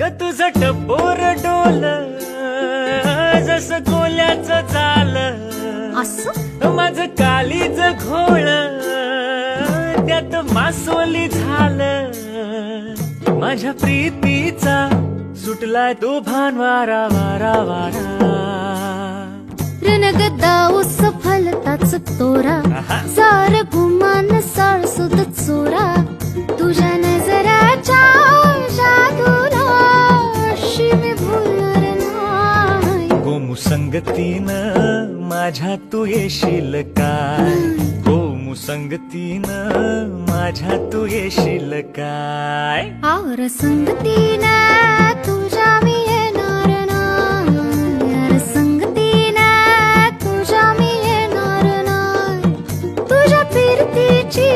ग तुझं टपोर डोल जसं कोल्याचं झालं, असं माझं कालीच घोळ त्यात मासोली झालं. माझ्या प्रीतीचा सुटलाय तो भान वारा वारा वारा. रणगदा उस फलताच तोरा, सार गुमान साळसुद चोरा. तुझ्या नजराच्या जादूला अशी मी भुलणार नाही. गोमू संगतीनं माझ्या तू येशील काय, गोमू संगतीनं माझ्या तू येशील काय. आर संगतीनं तुझ्या मी येणार नाही. आर संगतीनं तुझ्या मी येणार नाही. तुझ्या फिरतीची